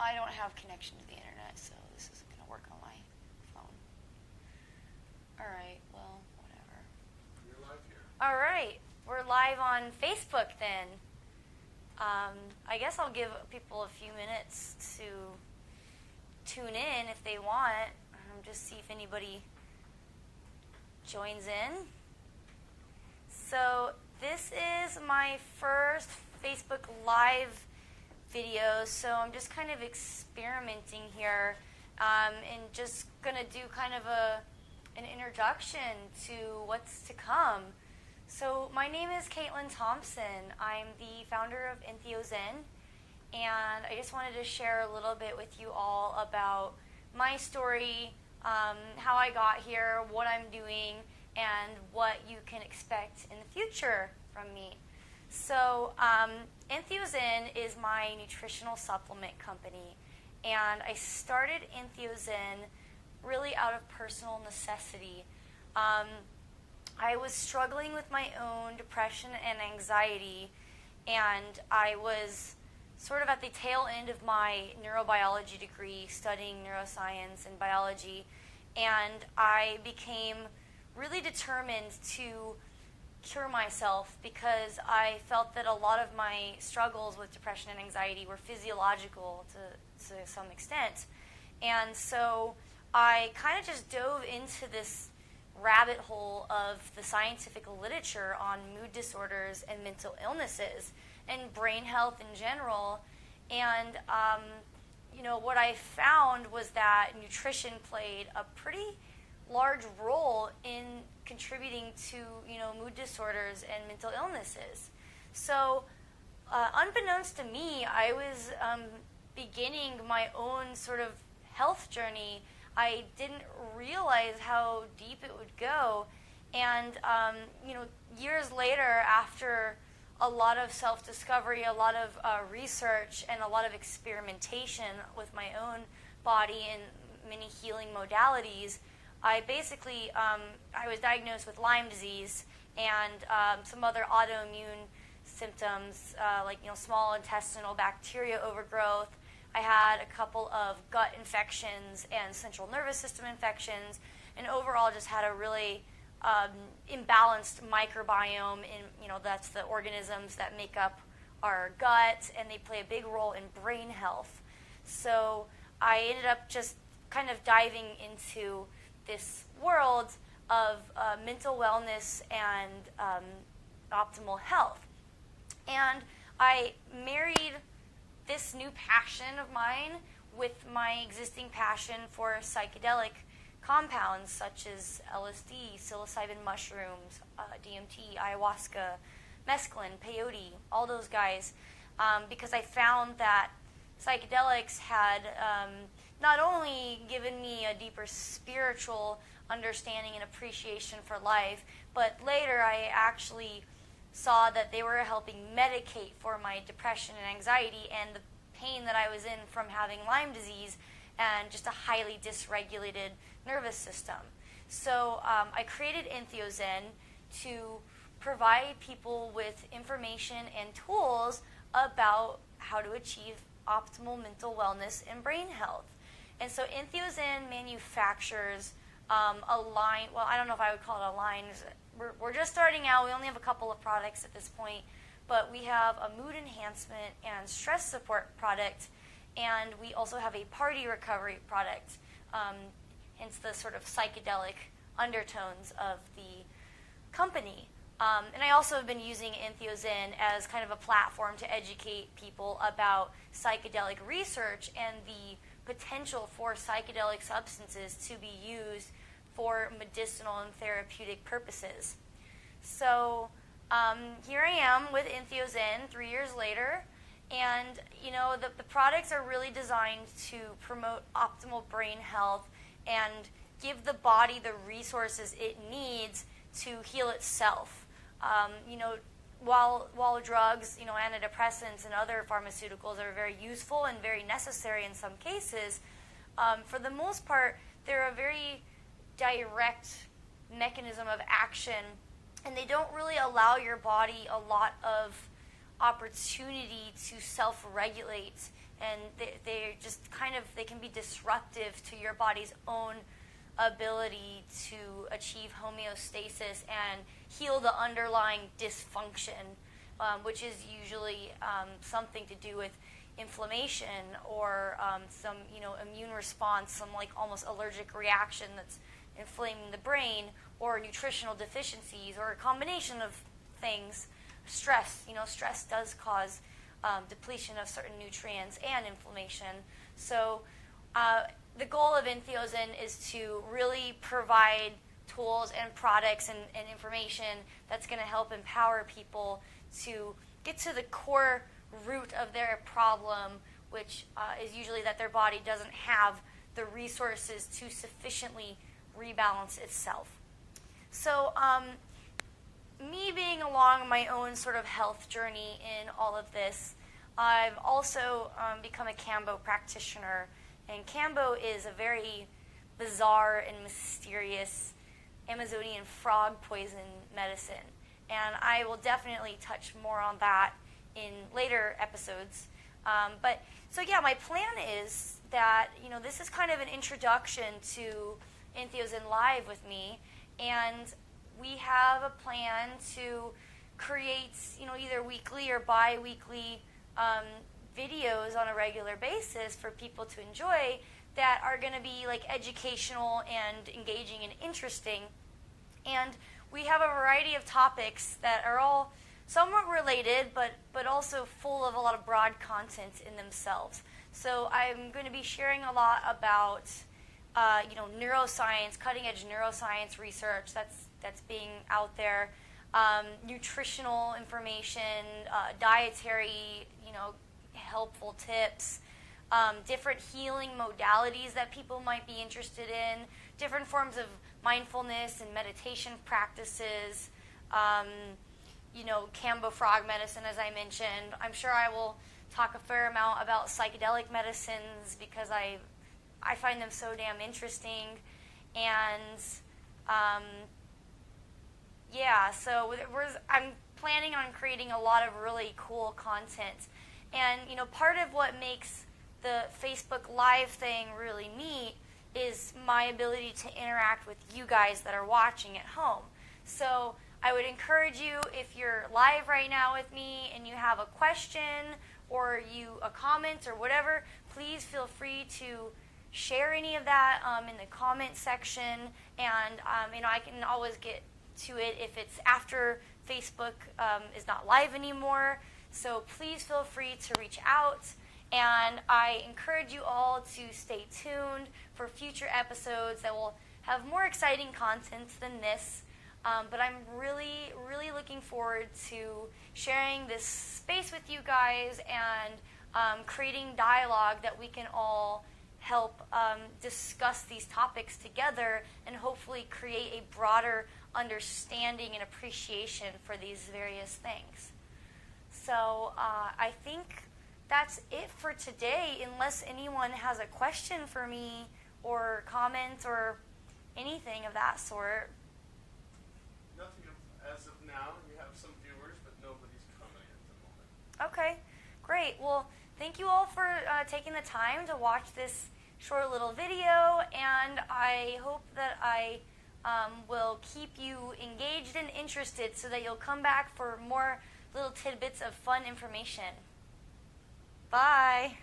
I don't have connection to the internet, so this isn't going to work on my phone. All right, well, whatever. You're live here. All right, we're live on Facebook then. I guess I'll give people a few minutes to tune in if they want. Just see if anybody joins in. So this is my first Facebook Live video, so I'm just kind of experimenting here and just going to do kind of an introduction to what's to come. So my name is Caitlin Thompson. I'm the founder of Entheozen, and I just wanted to share a little bit with you all about my story, how I got here, what I'm doing, and what you can expect in the future from me. So Entheozen is my nutritional supplement company, and I started Entheozen really out of personal necessity. I was struggling with my own depression and anxiety, and I was sort of at the tail end of my neurobiology degree, studying neuroscience and biology, and I became really determined to cure myself because I felt that a lot of my struggles with depression and anxiety were physiological to some extent. And so I kind of just dove into this rabbit hole of the scientific literature on mood disorders and mental illnesses and brain health in general. And what I found was that nutrition played a pretty large role in contributing to mood disorders and mental illnesses. So unbeknownst to me, I was beginning my own sort of health journey. I didn't realize how deep it would go, and years later, after a lot of self-discovery, a lot of research, and a lot of experimentation with my own body and many healing modalities, I basically I was diagnosed with Lyme disease and some other autoimmune symptoms like small intestinal bacteria overgrowth. I had a couple of gut infections and central nervous system infections, and overall just had a really imbalanced microbiome. That's the organisms that make up our gut, and they play a big role in brain health. So I ended up just kind of diving into this world of mental wellness and optimal health. And I married this new passion of mine with my existing passion for psychedelic compounds such as LSD, psilocybin mushrooms, DMT, ayahuasca, mescaline, peyote, all those guys, because I found that psychedelics had not only given me a deeper spiritual understanding and appreciation for life, but later I actually saw that they were helping medicate for my depression and anxiety and the pain that I was in from having Lyme disease and just a highly dysregulated nervous system. So I created Entheozen to provide people with information and tools about how to achieve optimal mental wellness and brain health. And so Entheozen manufactures a line, well, I don't know if I would call it a line. We're just starting out. We only have a couple of products at this point, but we have a mood enhancement and stress support product, and we also have a party recovery product, hence the sort of psychedelic undertones of the company. And I also have been using Entheozen as kind of a platform to educate people about psychedelic research and the potential for psychedelic substances to be used for medicinal and therapeutic purposes. So here I am with Entheozen 3 years later, and the products are really designed to promote optimal brain health and give the body the resources it needs to heal itself. While drugs, antidepressants and other pharmaceuticals are very useful and very necessary in some cases, for the most part, they're a very direct mechanism of action, and they don't really allow your body a lot of opportunity to self-regulate, and they're just kind of, they can be disruptive to your body's own ability to achieve homeostasis and heal the underlying dysfunction, which is usually something to do with inflammation or some immune response, some like almost allergic reaction that's inflaming the brain, or nutritional deficiencies, or a combination of things. Stress, stress does cause depletion of certain nutrients and inflammation. So the goal of Entheozen is to really provide tools and products and information that's going to help empower people to get to the core root of their problem, which is usually that their body doesn't have the resources to sufficiently rebalance itself. So me being along my own sort of health journey in all of this, I've also become a Kambo practitioner. And Kambo is a very bizarre and mysterious Amazonian frog poison medicine. And I will definitely touch more on that in later episodes. My plan is that, this is kind of an introduction to Entheozen Live with me. And we have a plan to create, either weekly or bi-weekly videos on a regular basis for people to enjoy that are going to be like educational and engaging and interesting. And we have a variety of topics that are all somewhat related, but also full of a lot of broad content in themselves. So I'm going to be sharing a lot about neuroscience, cutting-edge neuroscience research that's being out there, nutritional information, dietary, helpful tips, different healing modalities that people might be interested in, different forms of mindfulness and meditation practices, Kambo frog medicine, as I mentioned. I'm sure I will talk a fair amount about psychedelic medicines because I find them so damn interesting. And so I'm planning on creating a lot of really cool content. And, part of what makes the Facebook Live thing really neat is my ability to interact with you guys that are watching at home. So I would encourage you, if you're live right now with me and you have a question or a comment or whatever, please feel free to share any of that in the comment section. And, I can always get to it if it's after Facebook is not live anymore. So please feel free to reach out, and I encourage you all to stay tuned for future episodes that will have more exciting content than this. But I'm really, really looking forward to sharing this space with you guys and creating dialogue that we can all help discuss these topics together and hopefully create a broader understanding and appreciation for these various things. So I think that's it for today, unless anyone has a question for me or comment or anything of that sort. Nothing as of now. You have some viewers, but nobody's coming at the moment. Okay, great. Well, thank you all for taking the time to watch this short little video, and I hope that I will keep you engaged and interested so that you'll come back for more little tidbits of fun information. Bye.